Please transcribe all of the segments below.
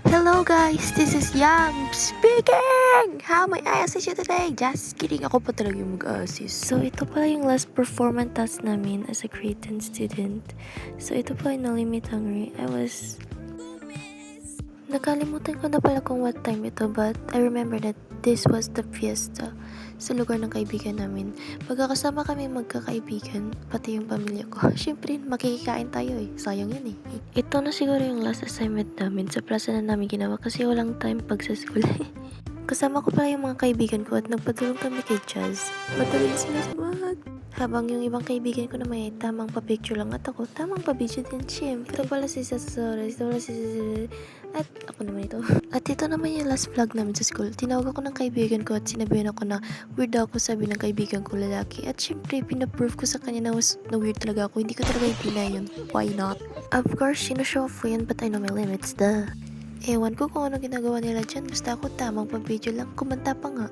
Hello guys, this is Yam speaking! How may I assist you today? Just kidding, ako pa talaga yung mag-assist. So ito pala yung last performance task namin as a grade 10 student. So ito pala yung nalimit hungry. Nakalimutan ko na pala kung what time ito, but I remember that this was the fiesta sa lugar ng kaibigan namin. Pagkakasama kami magkakaibigan, pati yung pamilya ko. Siyempre, makikikain tayo eh. Sayang yun eh. Ito na siguro yung last assignment namin sa plaza na namin ginawa kasi walang time pag sa school. Kasama ko pala yung mga kaibigan ko at nagpadulong kami kay Jazz. Madali sila sumahat. Habang yung ibang kaibigan ko naman ay tamang pa-picture lang at ako tamang pa-video din syempre. Ito pala si Sasora, ito pala si at ako naman ito. At ito naman yung last vlog namin sa school. Tinawag ako ng kaibigan ko at sinabihan ako na weird ako sabi ng kaibigan ko lalaki. At syempre, pinaprove ko sa kanya na weird talaga ako. Hindi ko talaga ipina yun. Why not? Of course, sinushow ko yun but I know my limits, duh. Ewan ko kung ano ginagawa nila dyan. Basta ako tamang pa-video lang. Kumanta pa nga.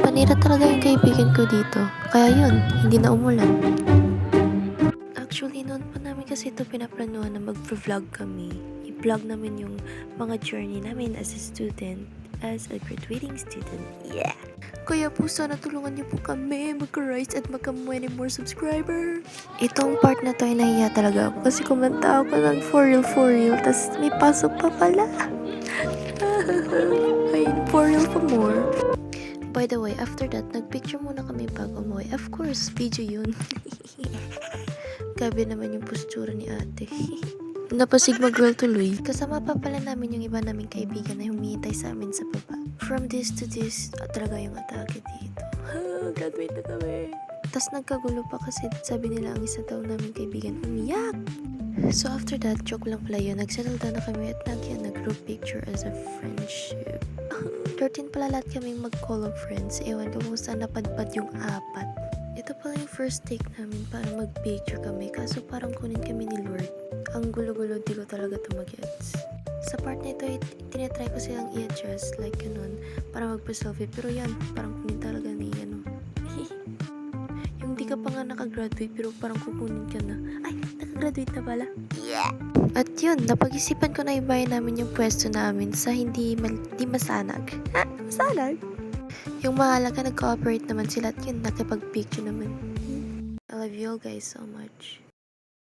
Panira talaga yung kaibigan ko dito. Kaya yun, hindi na umulan. Actually, noon pa namin kasi ito pinaplanuhan na mag-vlog kami. I-vlog namin yung mga journey namin as a student, as a graduating student. Yeah! Kaya po sana tulungan niyo po kami magka-rise at magka-many more subscriber. Itong part na to ay nahiya talaga ako kasi kumanta ako ng for real, tas may pasok pa pala. Ay, for real pa more. By the way, after that, nagpicture muna kami bago umuwi. Of course, video yun. Grabe naman yung postura ni ate. Napasigma girl tuloy. Kasama pa pala namin yung iba naming kaibigan na humihintay sa amin sa baba. From this to this, talaga yung atake dito. Graduate na kami. Tas nagkagulo pa kasi sabi nila ang isa daw naming kaibigan umiyak. So after that, joke lang pala yun. Nagsettle down na kami at nag-group picture as a friendship. 13 pala lahat kaming mag-call of friends. Ewan ko kung saan napadpad yung apat. Ito pala yung first take namin para mag-picture kami kaso parang kunin kami ni Lord. Ang gulo-gulo, di ko talaga ito mag-gets. Sa part na ito, tinatry ko silang i-adjust like ganun para magpa-selfie. Pero yan, parang kunin talaga ni ano. Yung di ka pa nga nakagraduate pero parang kukunin ka na. Ay, nakagraduate na pala. Yeah! At yun, napag-isipan ko na ibayan namin yung pwesto namin sa hindi masanag. Ha? Masanag? Yung mahalaga nag-cooperate naman sila at yun, nakipag-picture naman. I love you all guys so much.